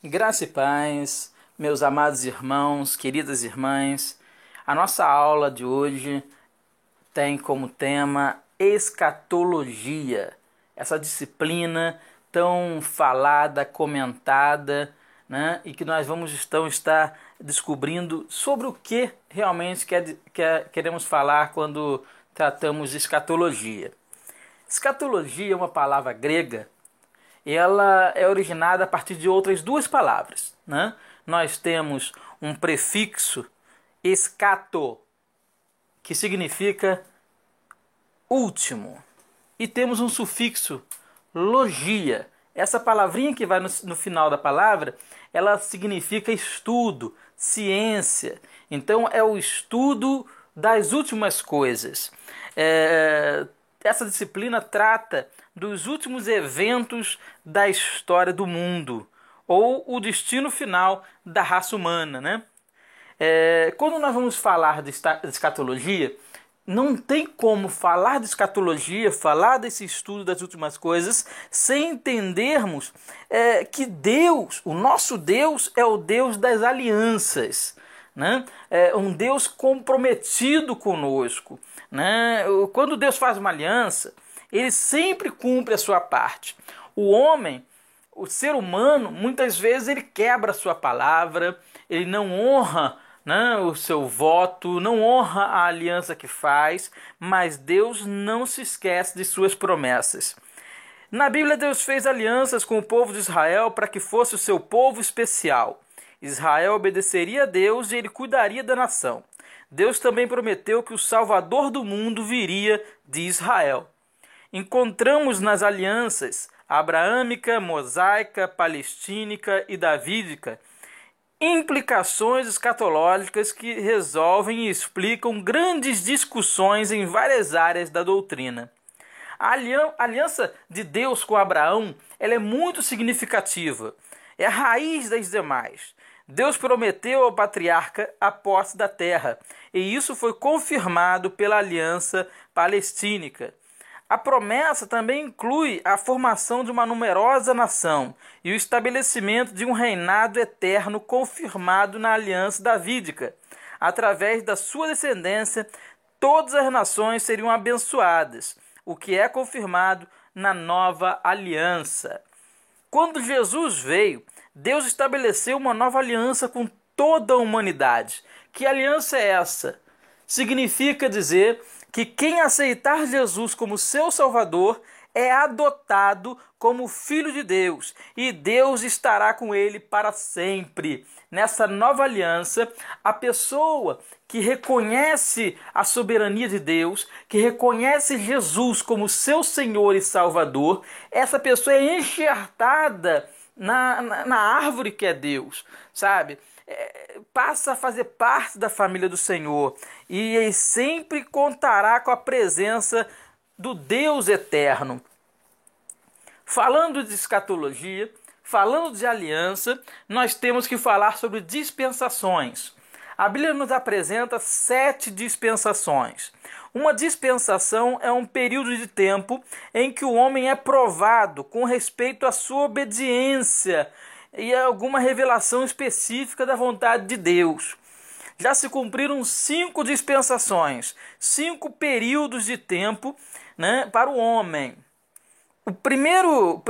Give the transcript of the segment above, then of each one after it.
Graça e paz, meus amados irmãos, queridas irmãs. A nossa aula de hoje tem como tema escatologia, essa disciplina tão falada, comentada, né? E que nós vamos então estar descobrindo sobre o que realmente queremos falar quando tratamos de escatologia. Escatologia é uma palavra grega e ela é originada a partir de outras duas palavras, né? Nós temos um prefixo escato, que significa último, e temos um sufixo logia. Essa palavrinha que vai no final da palavra, ela significa estudo, ciência. Então é o estudo das últimas coisas. Essa disciplina trata dos últimos eventos da história do mundo, ou o destino final da raça humana, né? Quando nós vamos falar de escatologia, não tem como falar de escatologia, falar desse estudo das últimas coisas, sem entendermos que Deus, o nosso Deus, é o Deus das alianças, né? É um Deus comprometido conosco, né? Quando Deus faz uma aliança, ele sempre cumpre a sua parte. O homem, o ser humano, muitas vezes ele quebra a sua palavra, ele não honra, né, o seu voto, não honra a aliança que faz, mas Deus não se esquece de suas promessas. Na Bíblia, Deus fez alianças com o povo de Israel para que fosse o seu povo especial. Israel obedeceria a Deus e ele cuidaria da nação. Deus também prometeu que o Salvador do mundo viria de Israel. Encontramos nas alianças abraâmica, mosaica, palestínica e davídica implicações escatológicas que resolvem e explicam grandes discussões em várias áreas da doutrina. A aliança de Deus com Abraão, ela é muito significativa. É a raiz das demais. Deus prometeu ao patriarca a posse da terra, e isso foi confirmado pela aliança palestínica. A promessa também inclui a formação de uma numerosa nação e o estabelecimento de um reinado eterno confirmado na aliança davídica. Através da sua descendência, todas as nações seriam abençoadas, o que é confirmado na nova aliança. Quando Jesus veio, Deus estabeleceu uma nova aliança com toda a humanidade. Que aliança é essa? Significa dizer que quem aceitar Jesus como seu Salvador é adotado como filho de Deus e Deus estará com ele para sempre. Nessa nova aliança, a pessoa que reconhece a soberania de Deus, que reconhece Jesus como seu Senhor e Salvador, essa pessoa é enxertada na árvore que é Deus, sabe? Passa a fazer parte da família do Senhor e sempre contará com a presença do Deus eterno. Falando de escatologia, falando de aliança, nós temos que falar sobre dispensações. A Bíblia nos apresenta 7 dispensações. Uma dispensação é um período de tempo em que o homem é provado com respeito à sua obediência e a alguma revelação específica da vontade de Deus. Já se cumpriram 5 dispensações, 5 períodos de tempo, né, para o homem. O primeiro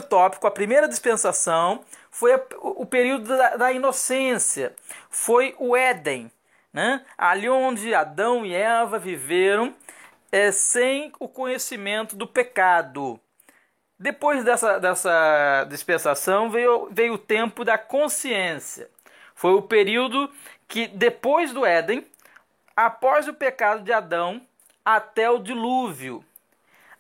tópico, a primeira dispensação, foi o período da inocência. Foi o Éden, né? Ali onde Adão e Eva viveram sem o conhecimento do pecado. Depois dessa dispensação veio o tempo da consciência. Foi o período que depois do Éden, após o pecado de Adão, até o dilúvio.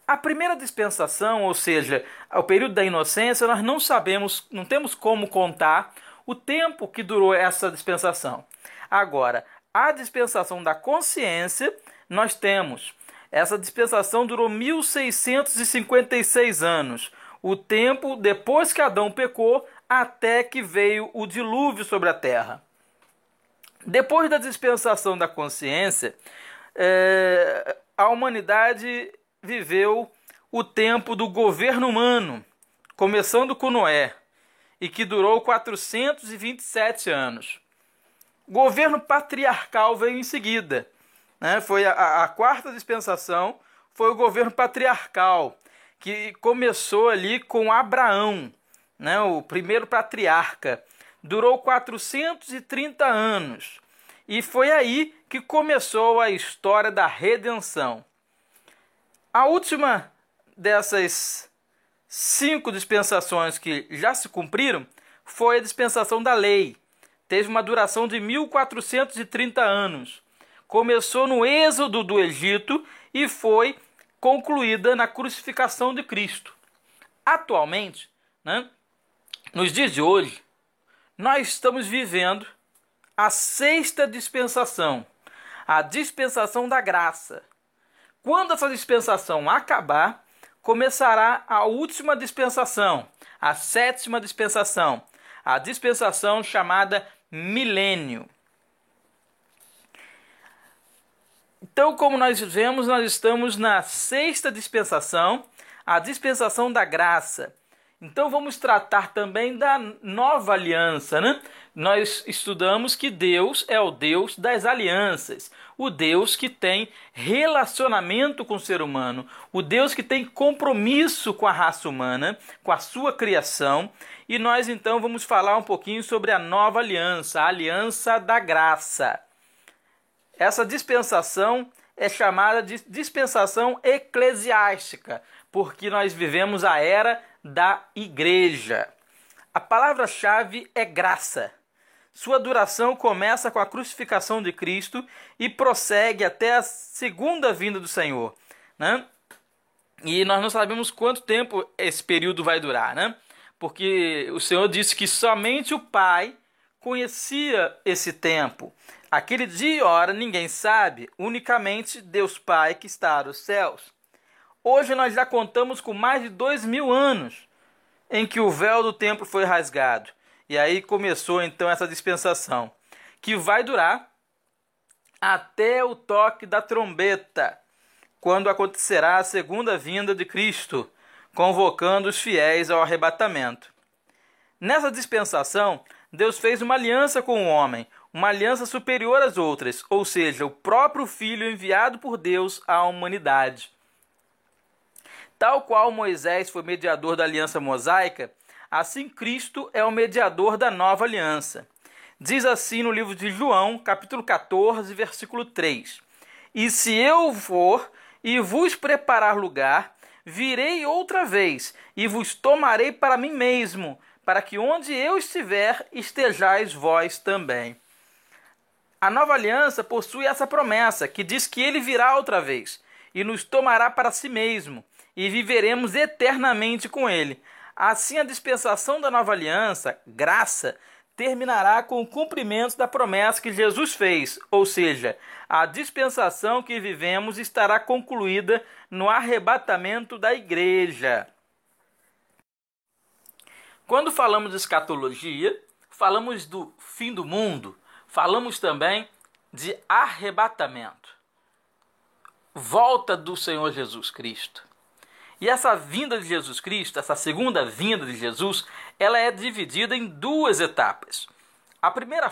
A primeira dispensação, ou seja, o período da inocência, nós não sabemos, não temos como contar o tempo que durou essa dispensação. Agora, a dispensação da consciência, nós temos. Essa dispensação durou 1656 anos, o tempo depois que Adão pecou até que veio o dilúvio sobre a terra. Depois da dispensação da consciência, a humanidade viveu o tempo do governo humano, começando com Noé. e que durou 427 anos. O governo patriarcal veio em seguida, né? Foi a quarta dispensação, foi o governo patriarcal, que começou ali com Abraão, né? O primeiro patriarca. Durou 430 anos. E foi aí que começou a história da redenção. A última dessas 5 dispensações que já se cumpriram foi a dispensação da lei. Teve uma duração de 1430 anos. Começou no êxodo do Egito e foi concluída na crucificação de Cristo. Atualmente, né, nos dias de hoje, nós estamos vivendo a 6ª dispensação, a dispensação da graça. Quando essa dispensação acabar, começará a última dispensação, a 7ª dispensação, a dispensação chamada milênio. Então, como nós vemos, nós estamos na 6ª dispensação, a dispensação da graça. Então vamos tratar também da nova aliança, né? Nós estudamos que Deus é o Deus das alianças, o Deus que tem relacionamento com o ser humano, o Deus que tem compromisso com a raça humana, com a sua criação. E nós então vamos falar um pouquinho sobre a nova aliança, a aliança da graça. Essa dispensação é chamada de dispensação eclesiástica, porque nós vivemos a era da igreja. A palavra-chave é graça. Sua duração começa com a crucificação de Cristo e prossegue até a segunda vinda do Senhor, né? E nós não sabemos quanto tempo esse período vai durar, né? Porque o Senhor disse que somente o Pai conhecia esse tempo. Aquele dia e hora ninguém sabe, unicamente Deus Pai que está nos céus. Hoje nós já contamos com mais de 2000 anos em que o véu do templo foi rasgado. E aí começou então essa dispensação, que vai durar até o toque da trombeta, quando acontecerá a segunda vinda de Cristo, convocando os fiéis ao arrebatamento. Nessa dispensação, Deus fez uma aliança com o homem, uma aliança superior às outras, ou seja, o próprio Filho enviado por Deus à humanidade. Tal qual Moisés foi mediador da aliança mosaica, assim Cristo é o mediador da nova aliança. Diz assim no livro de João, capítulo 14, versículo 3. E se eu for e vos preparar lugar, virei outra vez e vos tomarei para mim mesmo, para que onde eu estiver, estejais vós também. A nova aliança possui essa promessa, que diz que ele virá outra vez e nos tomará para si mesmo, e viveremos eternamente com ele. Assim, a dispensação da nova aliança, graça, terminará com o cumprimento da promessa que Jesus fez, ou seja, a dispensação que vivemos estará concluída no arrebatamento da igreja. Quando falamos de escatologia, falamos do fim do mundo, falamos também de arrebatamento, volta do Senhor Jesus Cristo. E essa vinda de Jesus Cristo, essa segunda vinda de Jesus, ela é dividida em 2 etapas. A primeira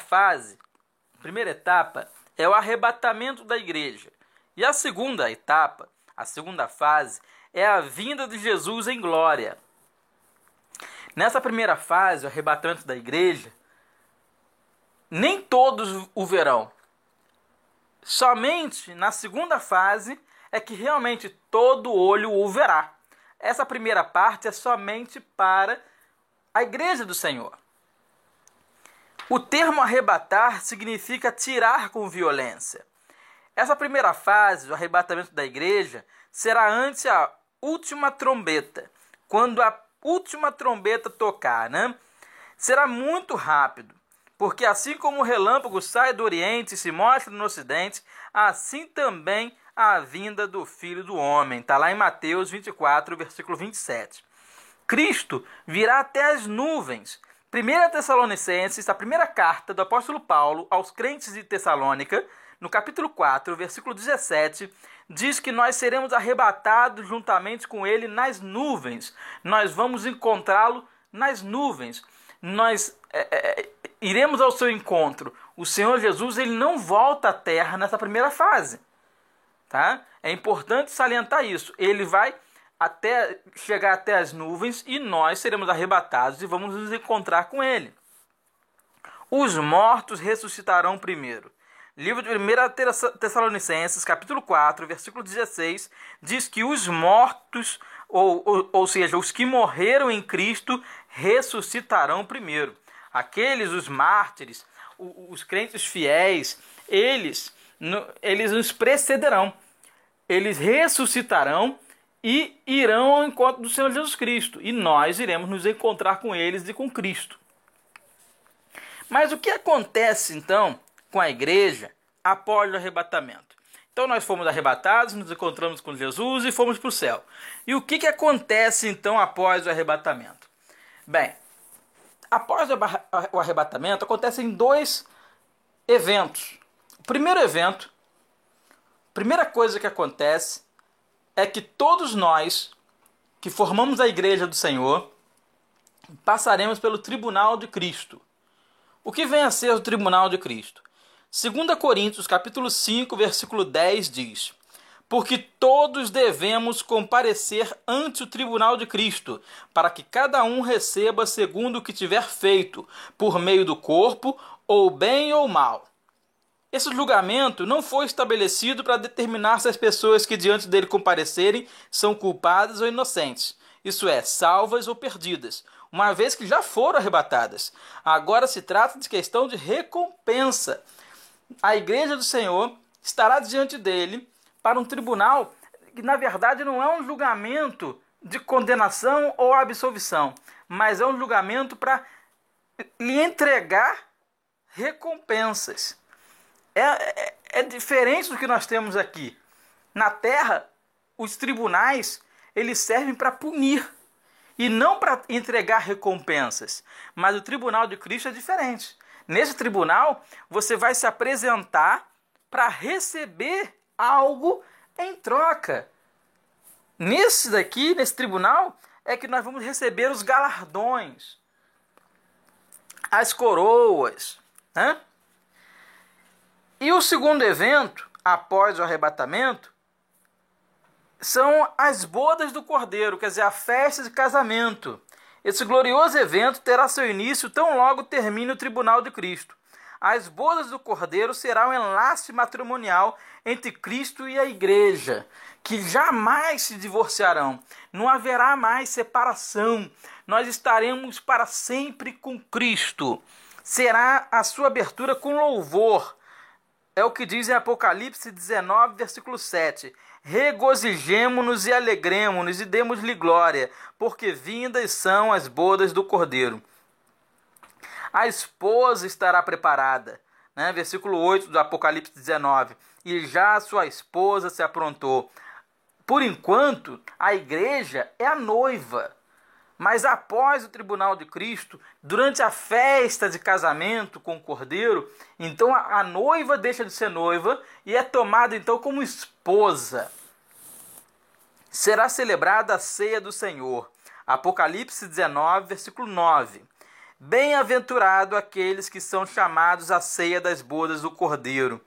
etapa, é o arrebatamento da igreja. E a segunda etapa, a segunda fase, é a vinda de Jesus em glória. Nessa primeira fase, o arrebatamento da igreja, nem todos o verão. Somente na segunda fase é que realmente todo olho o verá. Essa primeira parte é somente para a igreja do Senhor. O termo arrebatar significa tirar com violência. Essa primeira fase do arrebatamento da igreja será antes a última trombeta. Quando a última trombeta tocar, né? Será muito rápido, porque assim como o relâmpago sai do Oriente e se mostra no Ocidente, assim também a vinda do Filho do Homem. Está lá em Mateus 24, versículo 27. Cristo virá até as nuvens. 1 Tessalonicenses, a primeira carta do apóstolo Paulo aos crentes de Tessalônica, no capítulo 4, versículo 17, diz que nós seremos arrebatados juntamente com ele nas nuvens. Nós vamos encontrá-lo nas nuvens. nós iremos ao seu encontro. O Senhor Jesus, ele não volta à terra nessa primeira fase. Tá? É importante salientar isso. Ele vai chegar até as nuvens e nós seremos arrebatados e vamos nos encontrar com ele. Os mortos ressuscitarão primeiro. Livro de 1 Tessalonicenses, capítulo 4, versículo 16, diz que os mortos, ou seja, os que morreram em Cristo, ressuscitarão primeiro. Aqueles, os mártires, os crentes fiéis, eles nos precederão. Eles ressuscitarão e irão ao encontro do Senhor Jesus Cristo. E nós iremos nos encontrar com eles e com Cristo. Mas o que acontece, então, com a igreja após o arrebatamento? Então nós fomos arrebatados, nos encontramos com Jesus e fomos para o céu. E o que acontece, então, após o arrebatamento? Bem, após o arrebatamento, acontecem 2 eventos. O primeiro evento, a primeira coisa que acontece é que todos nós que formamos a igreja do Senhor passaremos pelo tribunal de Cristo. O que vem a ser o tribunal de Cristo? 2 Coríntios capítulo 5, versículo 10 diz: porque todos devemos comparecer ante o tribunal de Cristo, para que cada um receba segundo o que tiver feito, por meio do corpo, ou bem ou mal. Esse julgamento não foi estabelecido para determinar se as pessoas que diante dele comparecerem são culpadas ou inocentes, isso é, salvas ou perdidas, uma vez que já foram arrebatadas. Agora se trata de questão de recompensa. A igreja do Senhor estará diante dele para um tribunal que, na verdade, não é um julgamento de condenação ou absolvição, mas é um julgamento para lhe entregar recompensas. É diferente do que nós temos aqui. Na terra, os tribunais eles servem para punir e não para entregar recompensas. Mas o tribunal de Cristo é diferente. Nesse tribunal, você vai se apresentar para receber algo em troca. Nesse tribunal, é que nós vamos receber os galardões, as coroas, né? E o segundo evento, após o arrebatamento, são as bodas do Cordeiro, quer dizer, a festa de casamento. Esse glorioso evento terá seu início tão logo termine o tribunal de Cristo. As bodas do Cordeiro será um enlace matrimonial entre Cristo e a igreja, que jamais se divorciarão. Não haverá mais separação. Nós estaremos para sempre com Cristo. Será a sua abertura com louvor. É o que diz em Apocalipse 19, versículo 7. Regozijemo-nos e alegremo-nos e demos-lhe glória, porque vindas são as bodas do Cordeiro. A esposa estará preparada, né? Versículo 8 do Apocalipse 19. E já a sua esposa se aprontou. Por enquanto, a igreja é a noiva. Mas após o tribunal de Cristo, durante a festa de casamento com o Cordeiro, então a noiva deixa de ser noiva e é tomada então como esposa. Será celebrada a ceia do Senhor. Apocalipse 19, versículo 9. Bem-aventurado aqueles que são chamados à ceia das bodas do Cordeiro.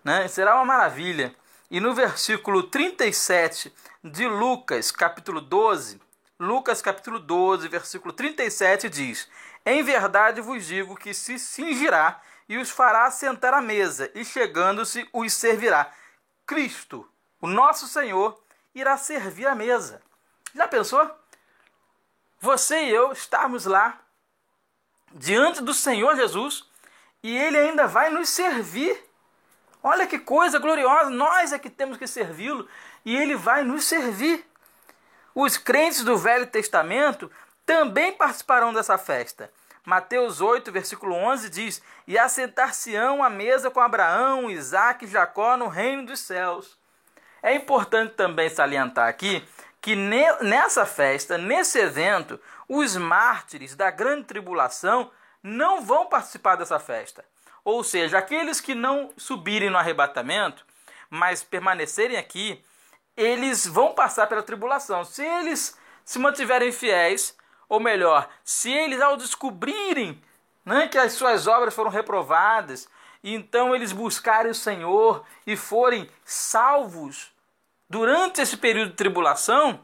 Né? Será uma maravilha. E no versículo 37 de Lucas, capítulo 12, versículo 37 diz: em verdade vos digo que se cingirá e os fará sentar à mesa, e chegando-se os servirá. Cristo, o nosso Senhor, irá servir a mesa. Já pensou? Você e eu estarmos lá, diante do Senhor Jesus, e Ele ainda vai nos servir. Olha que coisa gloriosa, nós é que temos que servi-lo, e Ele vai nos servir. Os crentes do Velho Testamento também participarão dessa festa. Mateus 8, versículo 11 diz: e assentar-se-ão à mesa com Abraão, Isaque e Jacó no reino dos céus. É importante também salientar aqui que nessa festa, nesse evento, os mártires da grande tribulação não vão participar dessa festa. Ou seja, aqueles que não subirem no arrebatamento, mas permanecerem aqui, eles vão passar pela tribulação. Se eles se mantiverem fiéis, ou melhor, se eles ao descobrirem, né, que as suas obras foram reprovadas, e então eles buscarem o Senhor e forem salvos durante esse período de tribulação,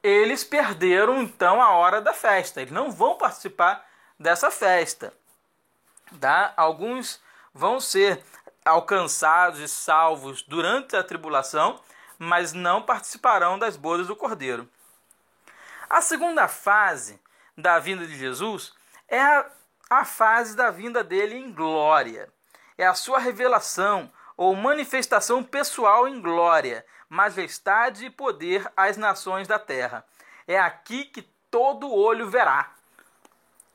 eles perderam então a hora da festa. Eles não vão participar dessa festa. Tá? Alguns vão ser alcançados e salvos durante a tribulação, mas não participarão das bodas do Cordeiro. A segunda fase da vinda de Jesus é a fase da vinda dele em glória. É a sua revelação ou manifestação pessoal em glória, majestade e poder às nações da terra. É aqui que todo olho verá.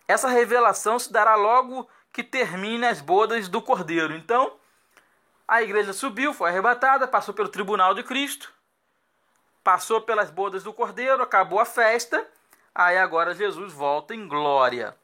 Essa revelação se dará logo que termine as bodas do Cordeiro. Então, a igreja subiu, foi arrebatada, passou pelo tribunal de Cristo, passou pelas bodas do Cordeiro, acabou a festa, aí agora Jesus volta em glória.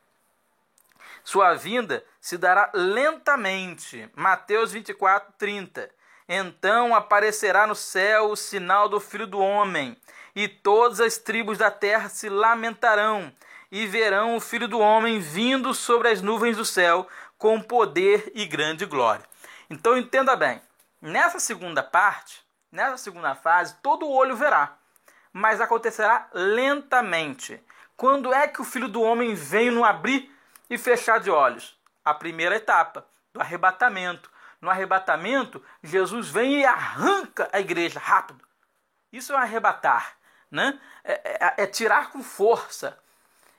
Sua vinda se dará lentamente. Mateus 24, 30. Então aparecerá no céu o sinal do Filho do Homem, e todas as tribos da terra se lamentarão, e verão o Filho do Homem vindo sobre as nuvens do céu, com poder e grande glória. Então entenda bem, nessa segunda parte, nessa segunda fase, todo olho verá, mas acontecerá lentamente. Quando é que o Filho do Homem vem no abrir e fechar de olhos? A primeira etapa, do arrebatamento. No arrebatamento, Jesus vem e arranca a igreja rápido. Isso é arrebatar, né? É tirar com força.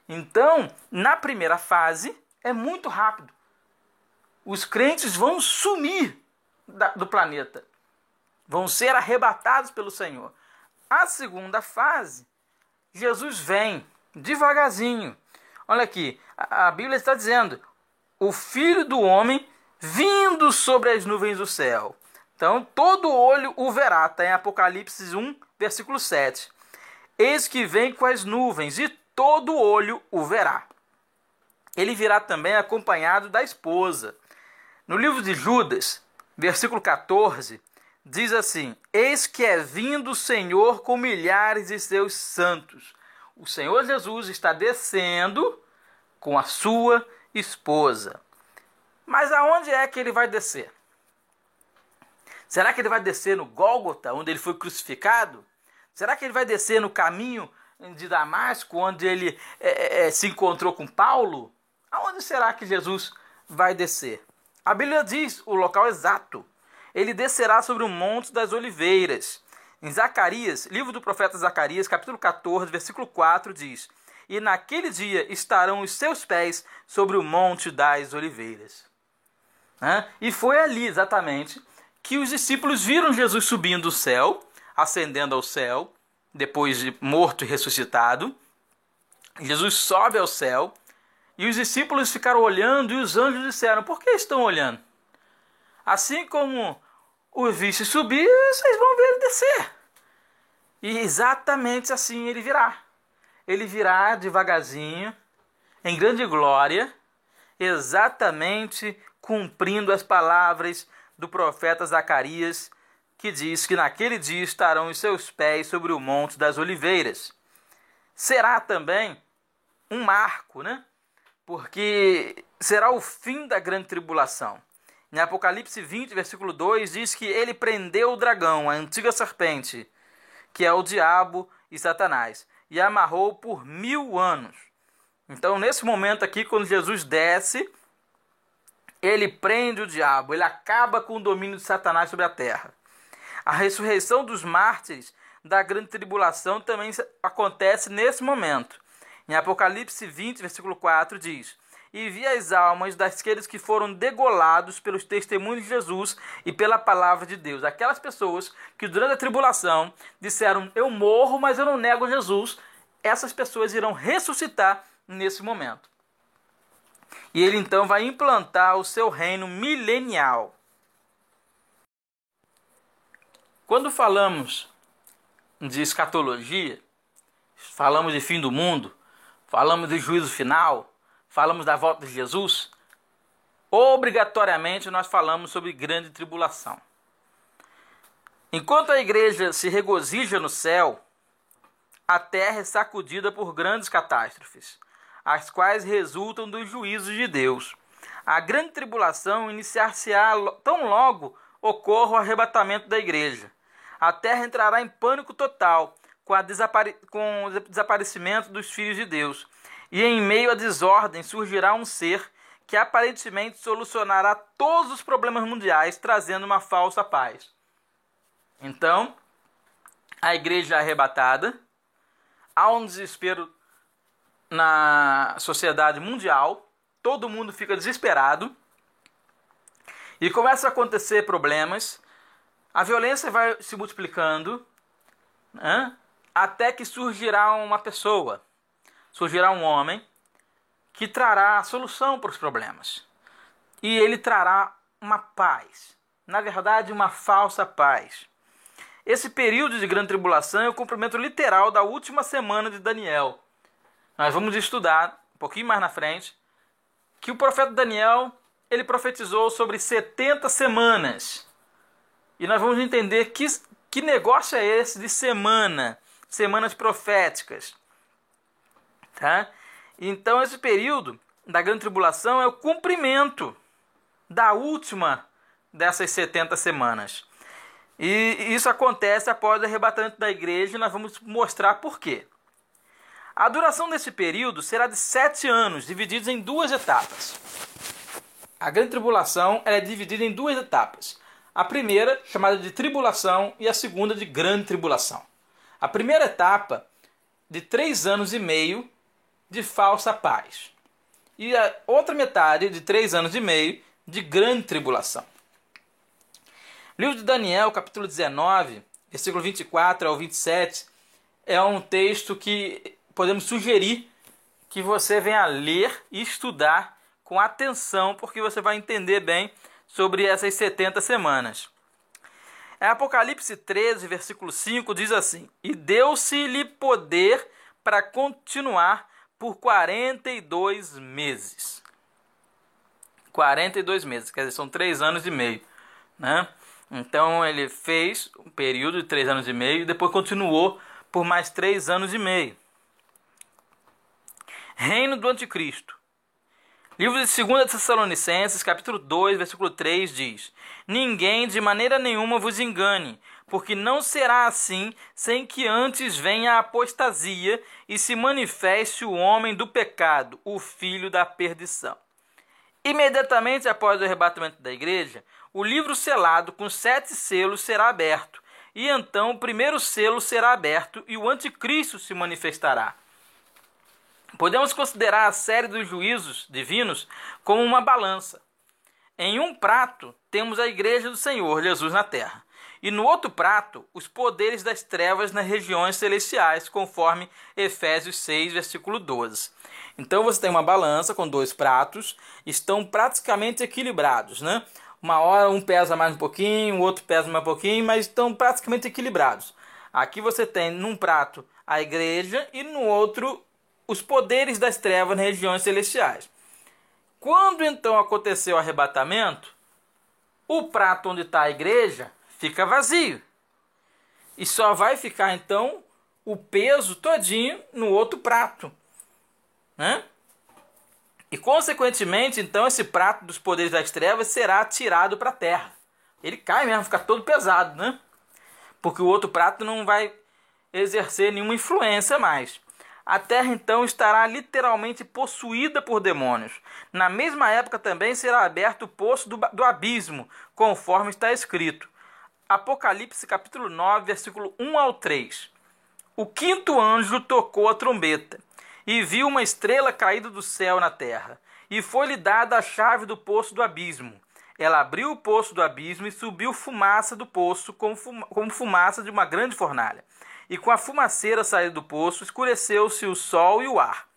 Então, na primeira fase, é muito rápido. Os crentes vão sumir do planeta. Vão ser arrebatados pelo Senhor. A segunda fase, Jesus vem devagarzinho. Olha aqui, a Bíblia está dizendo, o Filho do Homem vindo sobre as nuvens do céu. Então, todo olho o verá. Está em Apocalipse 1, versículo 7. Eis que vem com as nuvens, e todo olho o verá. Ele virá também acompanhado da esposa. No livro de Judas, versículo 14, diz assim: eis que é vindo o Senhor com milhares de seus santos. O Senhor Jesus está descendo com a sua esposa. Mas aonde é que ele vai descer? Será que ele vai descer no Gólgota, onde ele foi crucificado? Será que ele vai descer no caminho de Damasco, onde ele se encontrou com Paulo? Aonde será que Jesus vai descer? A Bíblia diz o local exato. Ele descerá sobre o Monte das Oliveiras. Em Zacarias, livro do profeta Zacarias, capítulo 14, versículo 4, diz: e naquele dia estarão os seus pés sobre o Monte das Oliveiras. E foi ali exatamente que os discípulos viram Jesus subindo o céu, ascendendo ao céu, depois de morto e ressuscitado. Jesus sobe ao céu e os discípulos ficaram olhando, e os anjos disseram: por que estão olhando? Assim como o viste subir, vocês vão ver ele descer. E exatamente assim ele virá. Ele virá devagarzinho, em grande glória, exatamente cumprindo as palavras do profeta Zacarias, que diz que naquele dia estarão os seus pés sobre o Monte das Oliveiras. Será também um marco, né? Porque será o fim da grande tribulação. Em Apocalipse 20, versículo 2, diz que ele prendeu o dragão, a antiga serpente, que é o diabo e Satanás, e amarrou por 1000 anos. Então, nesse momento aqui, quando Jesus desce, ele prende o diabo, ele acaba com o domínio de Satanás sobre a terra. A ressurreição dos mártires da grande tribulação também acontece nesse momento. Em Apocalipse 20, versículo 4, diz: e vi as almas daqueles que foram degolados pelos testemunhos de Jesus e pela palavra de Deus. Aquelas pessoas que durante a tribulação disseram: eu morro, mas eu não nego Jesus. Essas pessoas irão ressuscitar nesse momento. E ele então vai implantar o seu reino milenial. Quando falamos de escatologia, falamos de fim do mundo, falamos de juízo final, falamos da volta de Jesus, obrigatoriamente nós falamos sobre grande tribulação. Enquanto a igreja se regozija no céu, a terra é sacudida por grandes catástrofes, as quais resultam dos juízos de Deus. A grande tribulação iniciar-se-á tão logo ocorra o arrebatamento da igreja. A terra entrará em pânico total com o desaparecimento dos filhos de Deus. E em meio à desordem surgirá um ser que aparentemente solucionará todos os problemas mundiais, trazendo uma falsa paz. Então, a igreja é arrebatada, há um desespero na sociedade mundial, todo mundo fica desesperado e começa a acontecer problemas, a violência vai se multiplicando, né, até que surgirá uma pessoa, surgirá um homem que trará a solução para os problemas. E ele trará uma paz, na verdade uma falsa paz. Esse período de grande tribulação é o cumprimento literal da última semana de Daniel. Nós vamos estudar, um pouquinho mais na frente, que o profeta Daniel, ele profetizou sobre 70 semanas. E nós vamos entender que negócio é esse de semanas proféticas. Tá? Então esse período da grande tribulação é o cumprimento da última dessas 70 semanas. E isso acontece após o arrebatamento da igreja e nós vamos mostrar por quê. A duração desse período será de 7 anos, divididos em 2 etapas. A grande tribulação ela é dividida em 2 etapas. A primeira, chamada de tribulação, e a segunda de grande tribulação. A primeira etapa, de 3 anos e meio, de falsa paz. E a outra metade, de 3 anos e meio, de grande tribulação. Livro de Daniel, capítulo 19, versículo 24 ao 27, é um texto que podemos sugerir que você venha ler e estudar com atenção, porque você vai entender bem sobre essas 70 semanas. Em Apocalipse 13, versículo 5, diz assim: E deu-se-lhe poder para continuar por 42 meses. 42 meses, quer dizer, são 3 anos e meio, né? Então ele fez um período de 3 anos e meio e depois continuou por mais 3 anos e meio. Reino do Anticristo. Livro de 2 Tessalonicenses, capítulo 2, versículo 3 diz: Ninguém de maneira nenhuma vos engane, porque não será assim sem que antes venha a apostasia e se manifeste o homem do pecado, o filho da perdição. Imediatamente após o arrebatamento da igreja, o livro selado com 7 selos será aberto, e então o primeiro selo será aberto e o anticristo se manifestará. Podemos considerar a série dos juízos divinos como uma balança. Em um prato temos a igreja do Senhor Jesus na terra, e no outro prato os poderes das trevas nas regiões celestiais, conforme Efésios 6, versículo 12. Então você tem uma balança com 2 pratos, estão praticamente equilibrados, né? Uma hora um pesa mais um pouquinho, o outro pesa mais um pouquinho, mas estão praticamente equilibrados. Aqui você tem num prato a igreja e no outro os poderes das trevas nas regiões celestiais. Quando então aconteceu o arrebatamento, o prato onde está a igreja fica vazio. E só vai ficar então o peso todinho no outro prato, né? E consequentemente, então, esse prato dos poderes das trevas será tirado para a terra. Ele cai mesmo, fica todo pesado, né? Porque o outro prato não vai exercer nenhuma influência mais. A terra então estará literalmente possuída por demônios. Na mesma época também será aberto o poço do abismo, conforme está escrito. Apocalipse capítulo 9, versículo 1 ao 3. O 5º anjo tocou a trombeta, e viu uma estrela caída do céu na terra, e foi-lhe dada a chave do poço do abismo. Ela abriu o poço do abismo e subiu fumaça do poço, como fumaça de uma grande fornalha. E com a fumaceira saída do poço, escureceu-se o sol e o ar.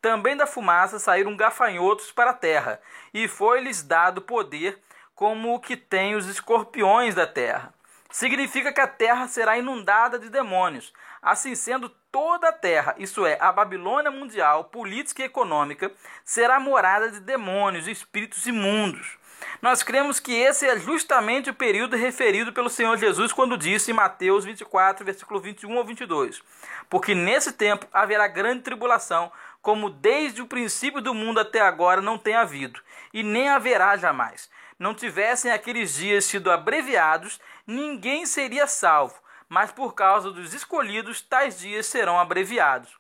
Também da fumaça saíram gafanhotos para a terra, e foi-lhes dado poder como o que tem os escorpiões da terra. Significa que a terra será inundada de demônios. Assim sendo, toda a terra, isso é, a Babilônia mundial, política e econômica, será morada de demônios e espíritos imundos. Nós cremos que esse é justamente o período referido pelo Senhor Jesus quando disse em Mateus 24, versículo 21 ao 22. Porque nesse tempo haverá grande tribulação, como desde o princípio do mundo até agora não tem havido, e nem haverá jamais. Não tivessem aqueles dias sido abreviados, ninguém seria salvo, mas por causa dos escolhidos, tais dias serão abreviados.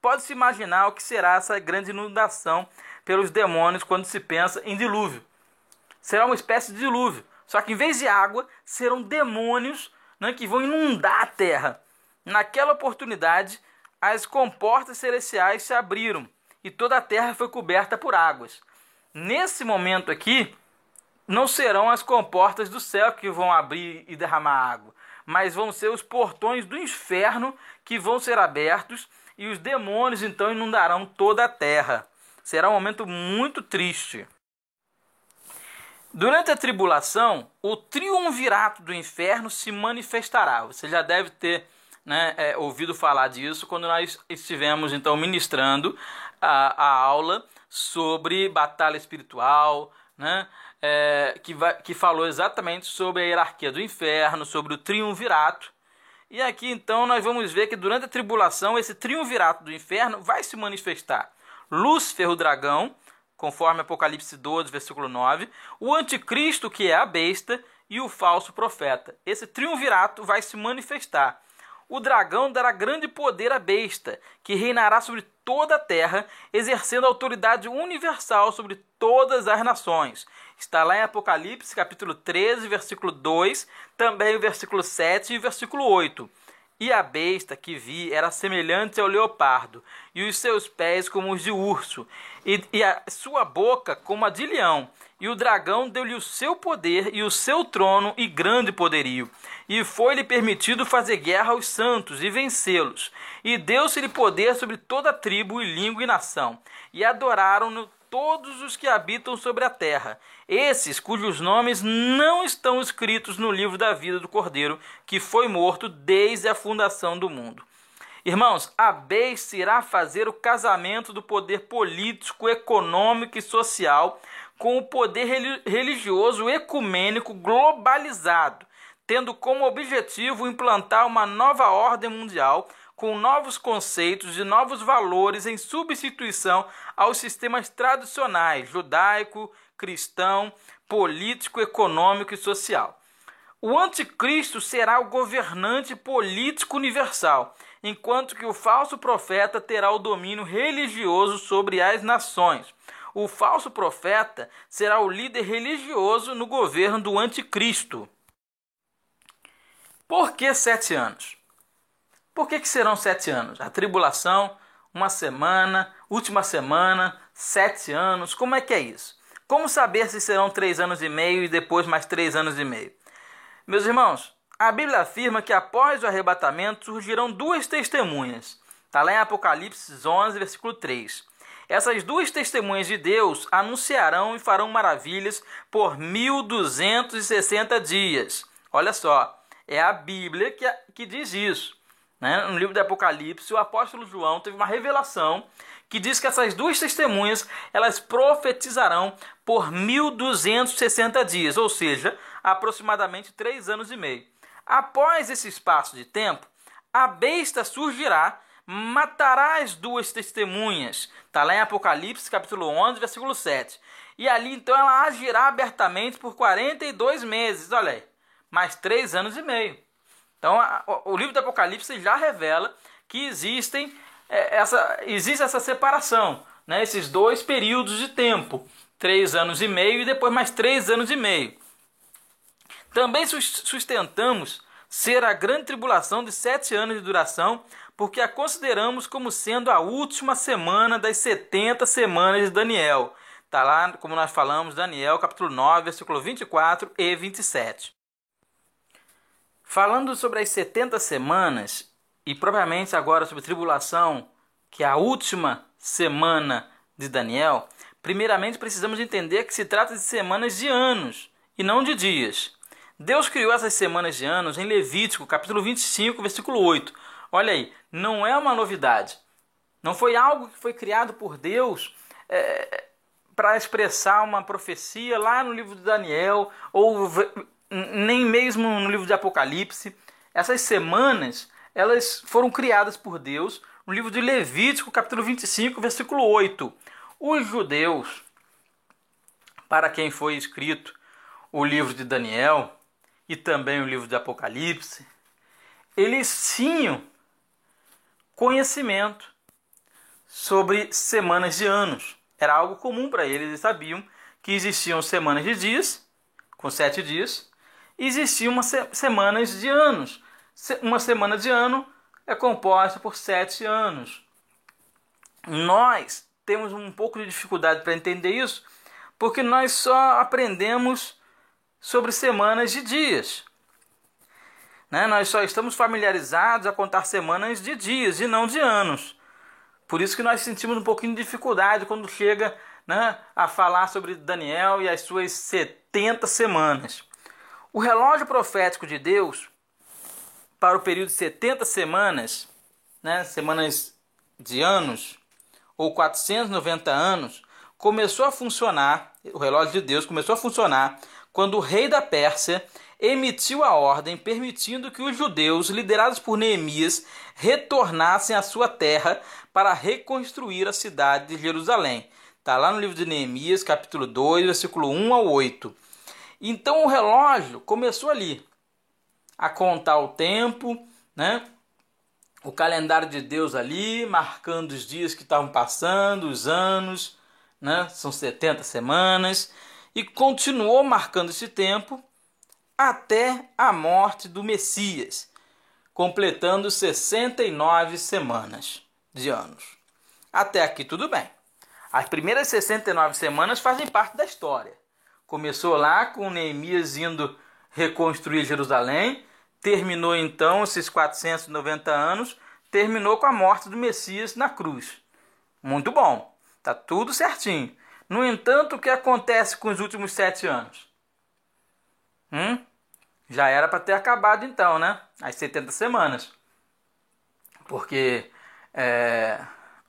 Pode-se imaginar o que será essa grande inundação pelos demônios quando se pensa em dilúvio. Será uma espécie de dilúvio, só que em vez de água, serão demônios, né, que vão inundar a terra. Naquela oportunidade, as comportas celestiais se abriram e toda a terra foi coberta por águas. Nesse momento aqui, não serão as comportas do céu que vão abrir e derramar água, mas vão ser os portões do inferno que vão ser abertos e os demônios então inundarão toda a terra. Será um momento muito triste. Durante a tribulação, o triunvirato do inferno se manifestará. Você já deve ter ouvido falar disso quando nós estivemos então ministrando a aula sobre batalha espiritual, que falou exatamente sobre a hierarquia do inferno, sobre o triunvirato. E aqui então nós vamos ver que durante a tribulação esse triunvirato do inferno vai se manifestar. Lúcifer, o dragão, conforme Apocalipse 12, versículo 9, o anticristo, que é a besta, e o falso profeta. Esse triunvirato vai se manifestar. O dragão dará grande poder à besta, que reinará sobre toda a terra, exercendo autoridade universal sobre todas as nações. Está lá em Apocalipse, capítulo 13, versículo 2, também o versículo 7 e o versículo 8. E a besta que vi era semelhante ao leopardo, e os seus pés como os de urso, e a sua boca como a de leão. E o dragão deu-lhe o seu poder e o seu trono e grande poderio. E foi-lhe permitido fazer guerra aos santos e vencê-los. E deu-se-lhe poder sobre toda tribo e língua e nação. E adoraram-no todos os que habitam sobre a terra, esses cujos nomes não estão escritos no livro da vida do Cordeiro, que foi morto desde a fundação do mundo. Irmãos, a besta irá fazer o casamento do poder político, econômico e social com o poder religioso ecumênico globalizado, tendo como objetivo implantar uma nova ordem mundial com novos conceitos e novos valores em substituição aos sistemas tradicionais, judaico, cristão, político, econômico e social. O anticristo será o governante político universal, enquanto que o falso profeta terá o domínio religioso sobre as nações. O falso profeta será o líder religioso no governo do anticristo. Por que 7 anos? Por que serão 7 anos? A tribulação, uma semana, última semana, 7 anos, como é que é isso? Como saber se serão 3 anos e meio e depois mais 3 anos e meio? Meus irmãos, a Bíblia afirma que após o arrebatamento surgirão 2 testemunhas. Está lá em Apocalipse 11, versículo 3. Essas 2 testemunhas de Deus anunciarão e farão maravilhas por 1260 dias. Olha só, é a Bíblia que diz isso. No livro do Apocalipse, o apóstolo João teve uma revelação que diz que essas 2 testemunhas elas profetizarão por 1260 dias, ou seja, aproximadamente 3 anos e meio. Após esse espaço de tempo, a besta surgirá, matará as 2 testemunhas. Está lá em Apocalipse, capítulo 11, versículo 7. E ali, então, ela agirá abertamente por 42 meses. Olha aí, mais 3 anos e meio. Então, o livro do Apocalipse já revela que existe essa separação, esses 2 períodos de tempo. 3 anos e meio e depois mais 3 anos e meio. Também sustentamos ser a grande tribulação de 7 anos de duração, porque a consideramos como sendo a última semana das 70 semanas de Daniel. Está lá, como nós falamos, Daniel, capítulo 9, versículo 24 e 27. Falando sobre as 70 semanas, e propriamente agora sobre tribulação, que é a última semana de Daniel, primeiramente precisamos entender que se trata de semanas de anos, e não de dias. Deus criou essas semanas de anos em Levítico, capítulo 25, versículo 8. Olha aí, não é uma novidade. Não foi algo que foi criado por Deus para expressar uma profecia lá no livro de Daniel, ou nem mesmo no livro de Apocalipse. Essas semanas, elas foram criadas por Deus no livro de Levítico, capítulo 25, versículo 8. Os judeus, para quem foi escrito o livro de Daniel e também o livro de Apocalipse, eles tinham conhecimento sobre semanas de anos. Era algo comum para eles, eles sabiam que existiam semanas de dias, com 7 dias, e existiam semanas de anos. Uma semana de ano é composta por 7 anos. Nós temos um pouco de dificuldade para entender isso, porque nós só aprendemos sobre semanas de dias. Nós só estamos familiarizados a contar semanas de dias e não de anos. Por isso que nós sentimos um pouquinho de dificuldade quando chega a falar sobre Daniel e as suas 70 semanas. O relógio profético de Deus para o período de 70 semanas, semanas de anos, ou 490 anos, começou a funcionar, o relógio de Deus começou a funcionar quando o rei da Pérsia emitiu a ordem permitindo que os judeus, liderados por Neemias, retornassem à sua terra para reconstruir a cidade de Jerusalém. Está lá no livro de Neemias, capítulo 2, versículo 1 ao 8. Então o relógio começou ali a contar o tempo, o calendário de Deus ali, marcando os dias que estavam passando, os anos, são 70 semanas, e continuou marcando esse tempo até a morte do Messias, completando 69 semanas de anos. Até aqui tudo bem. As primeiras 69 semanas fazem parte da história. Começou lá com Neemias indo reconstruir Jerusalém, terminou então esses 490 anos, terminou com a morte do Messias na cruz. Muito bom, está tudo certinho. No entanto, o que acontece com os últimos 7 anos? Já era para ter acabado então, as 70 semanas. Porque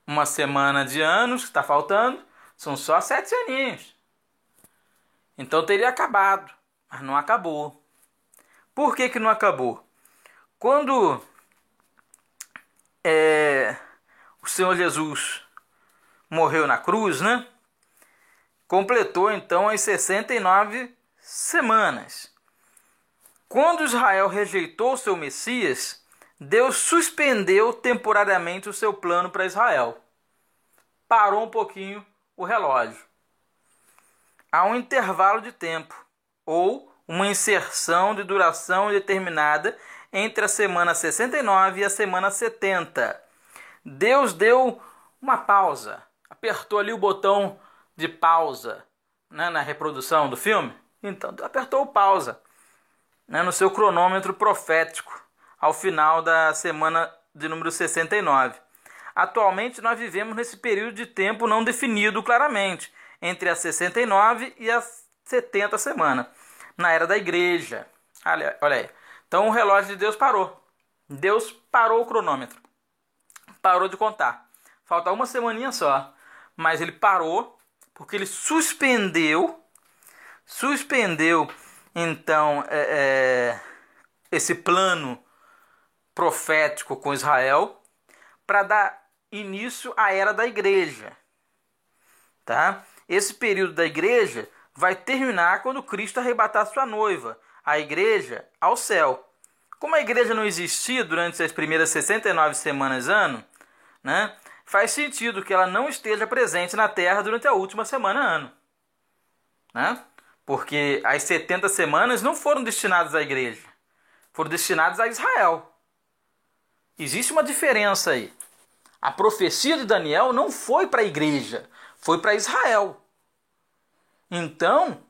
uma semana de anos que está faltando, são só 7 aninhos. Então teria acabado, mas não acabou. Por que não acabou? Quando o Senhor Jesus morreu na cruz, completou então as 69 semanas. Quando Israel rejeitou o seu Messias, Deus suspendeu temporariamente o seu plano para Israel. Parou um pouquinho o relógio. Há um intervalo de tempo, ou uma inserção de duração determinada entre a semana 69 e a semana 70. Deus deu uma pausa, apertou ali o botão de pausa na reprodução do filme. Então apertou o pausa no seu cronômetro profético ao final da semana de número 69. Atualmente nós vivemos nesse período de tempo não definido claramente, entre a 69 e a 70 semana, na era da igreja. Olha aí. Então o relógio de Deus parou. Deus parou o cronômetro. Parou de contar. Falta uma semaninha só. Mas ele parou porque ele suspendeu então esse plano profético com Israel para dar início à era da igreja. Tá? Esse período da igreja vai terminar quando Cristo arrebatar sua noiva, a igreja, ao céu. Como a igreja não existia durante as primeiras 69 semanas ano, faz sentido que ela não esteja presente na terra durante a última semana ano. Porque as 70 semanas não foram destinadas à igreja, foram destinadas a Israel. Existe uma diferença aí. A profecia de Daniel não foi para a igreja, foi para Israel. Então,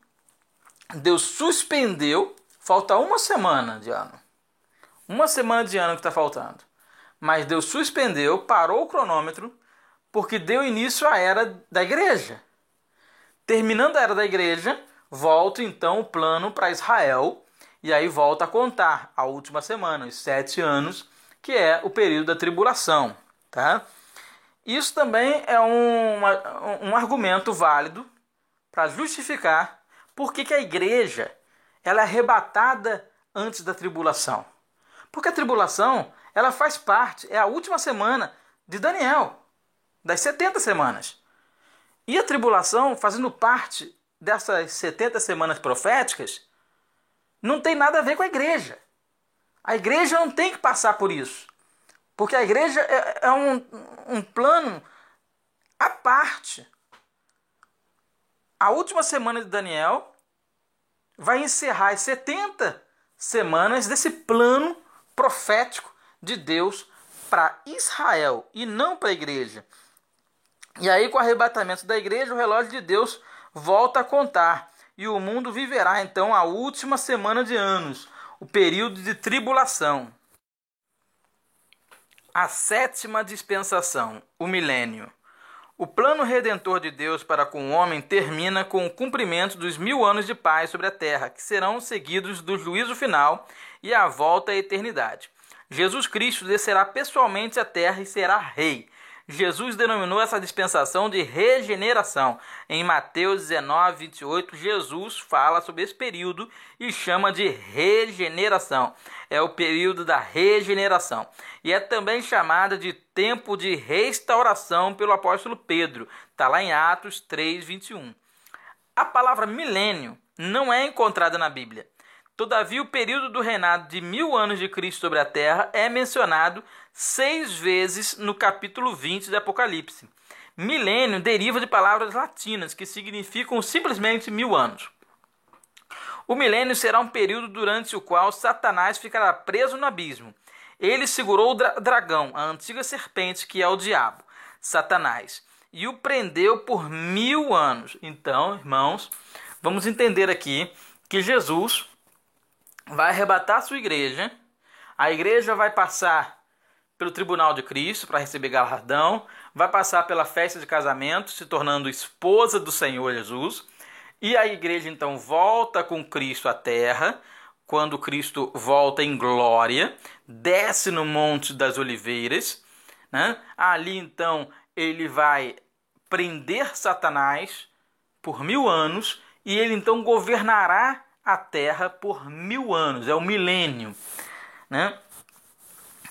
Deus suspendeu, falta uma semana de ano. Uma semana de ano que está faltando. Mas Deus suspendeu, parou o cronômetro, porque deu início à era da igreja. Terminando a era da igreja, volta então o plano para Israel, e aí volta a contar a última semana, os 7 anos, que é o período da tribulação. Tá? Isso também é um argumento válido para justificar por que a igreja ela é arrebatada antes da tribulação. Porque a tribulação ela faz parte, é a última semana de Daniel, das 70 semanas. E a tribulação, fazendo parte dessas 70 semanas proféticas, não tem nada a ver com a igreja. A igreja não tem que passar por isso. Porque a igreja é um plano à parte. A última semana de Daniel vai encerrar as 70 semanas desse plano profético de Deus para Israel e não para a igreja. E aí, com o arrebatamento da igreja, o relógio de Deus volta a contar. E o mundo viverá, então, a última semana de anos, o período de tribulação. A sétima dispensação, o milênio. O plano redentor de Deus para com o homem termina com o cumprimento dos 1000 anos de paz sobre a terra, que serão seguidos do juízo final e a volta à eternidade. Jesus Cristo descerá pessoalmente à terra e será rei. Jesus denominou essa dispensação de regeneração. Em Mateus 19, 28, Jesus fala sobre esse período e chama de regeneração. É o período da regeneração. E é também chamada de tempo de restauração pelo apóstolo Pedro. Está lá em Atos 3, 21. A palavra milênio não é encontrada na Bíblia. Todavia, o período do reinado de 1000 anos de Cristo sobre a terra é mencionado 6 vezes no capítulo 20 de Apocalipse. Milênio deriva de palavras latinas que significam simplesmente 1000 anos. O milênio será um período durante o qual Satanás ficará preso no abismo. Ele segurou o dragão, a antiga serpente que é o diabo, Satanás, e o prendeu por 1000 anos. Então, irmãos, vamos entender aqui que Jesus vai arrebatar a sua igreja. A igreja vai passar pelo tribunal de Cristo para receber galardão, vai passar pela festa de casamento, se tornando esposa do Senhor Jesus, e a igreja então volta com Cristo à terra, quando Cristo volta em glória, desce no Monte das Oliveiras, né? Ali então ele vai prender Satanás por 1000 anos, e ele então governará a terra por 1000 anos, é o milênio, né?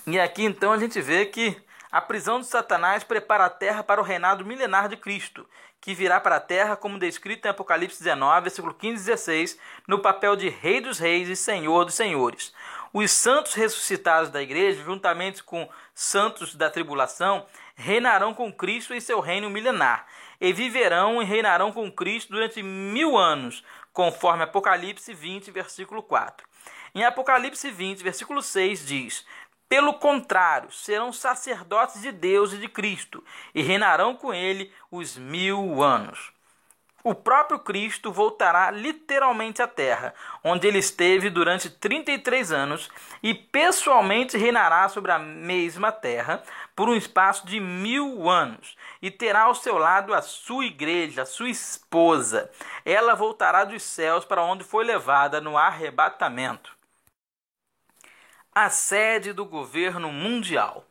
E aqui então a gente vê que a prisão de Satanás prepara a terra para o reinado milenar de Cristo, que virá para a terra como descrito em Apocalipse 19, versículo 15 e 16, no papel de Rei dos Reis e Senhor dos Senhores. Os santos ressuscitados da igreja, juntamente com santos da tribulação, reinarão com Cristo em seu reino milenar, e viverão e reinarão com Cristo durante 1000 anos, conforme Apocalipse 20, versículo 4. Em Apocalipse 20, versículo 6 diz: pelo contrário, serão sacerdotes de Deus e de Cristo, e reinarão com ele os 1000 anos. O próprio Cristo voltará literalmente à terra, onde ele esteve durante 33 anos, e pessoalmente reinará sobre a mesma terra por um espaço de 1000 anos, e terá ao seu lado a sua igreja, a sua esposa. Ela voltará dos céus para onde foi levada no arrebatamento. A sede do governo mundial.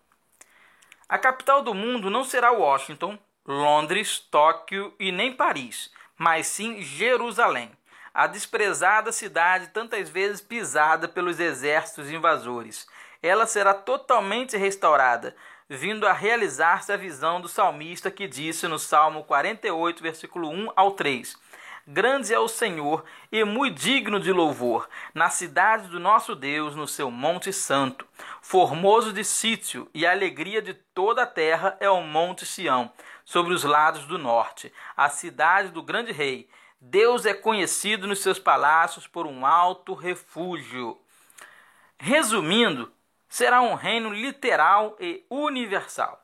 A capital do mundo não será Washington, Londres, Tóquio e nem Paris, mas sim Jerusalém, a desprezada cidade tantas vezes pisada pelos exércitos invasores. Ela será totalmente restaurada, vindo a realizar-se a visão do salmista que disse no Salmo 48, versículo 1 ao 3: grande é o Senhor e muito digno de louvor, na cidade do nosso Deus, no seu monte santo. Formoso de sítio e a alegria de toda a terra é o monte Sião, sobre os lados do norte, a cidade do grande rei. Deus é conhecido nos seus palácios por um alto refúgio. Resumindo, será um reino literal e universal.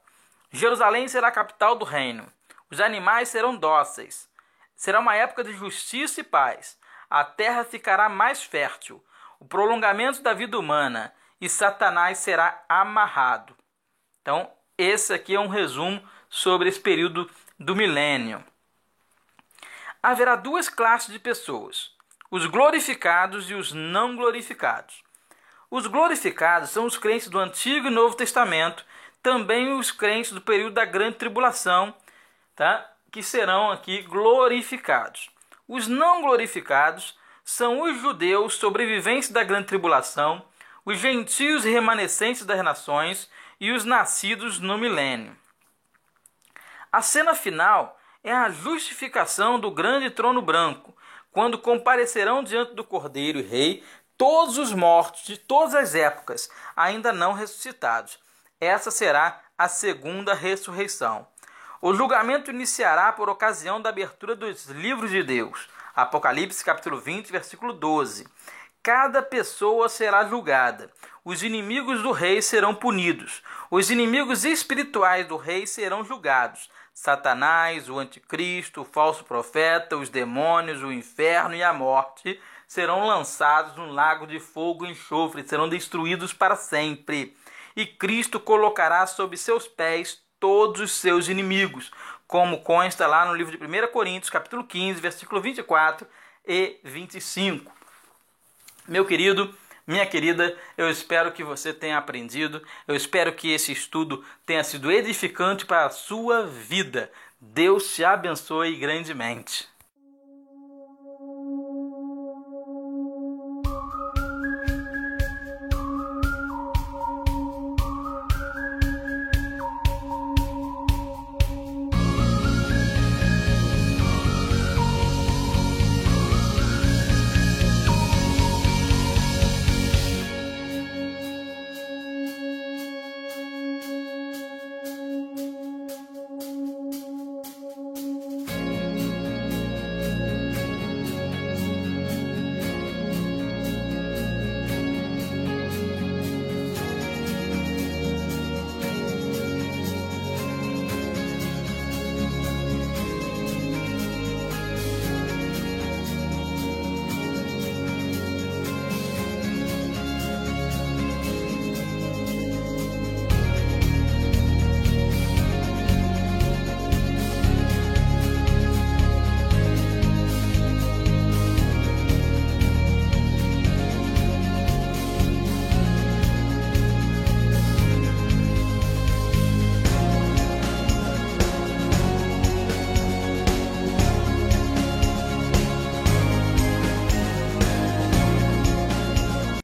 Jerusalém será a capital do reino. Os animais serão dóceis. Será uma época de justiça e paz. A terra ficará mais fértil. O prolongamento da vida humana. E Satanás será amarrado. Então, esse aqui é um resumo sobre esse período do milênio. Haverá duas classes de pessoas: os glorificados e os não glorificados. Os glorificados são os crentes do Antigo e Novo Testamento, também os crentes do período da Grande Tribulação, tá? Que serão aqui glorificados. Os não glorificados são os judeus sobreviventes da grande tribulação, os gentios remanescentes das nações e os nascidos no milênio. A cena final é a justificação do grande trono branco, quando comparecerão diante do Cordeiro e Rei todos os mortos de todas as épocas, ainda não ressuscitados. Essa será a segunda ressurreição. O julgamento iniciará por ocasião da abertura dos livros de Deus. Apocalipse capítulo 20, versículo 12. Cada pessoa será julgada. Os inimigos do rei serão punidos. Os inimigos espirituais do rei serão julgados. Satanás, o anticristo, o falso profeta, os demônios, o inferno e a morte serão lançados num lago de fogo e enxofre, serão destruídos para sempre. E Cristo colocará sob seus pés todos os seus inimigos, como consta lá no livro de 1 Coríntios, capítulo 15, versículo 24 e 25. Meu querido, minha querida, eu espero que você tenha aprendido, eu espero que esse estudo tenha sido edificante para a sua vida. Deus te abençoe grandemente.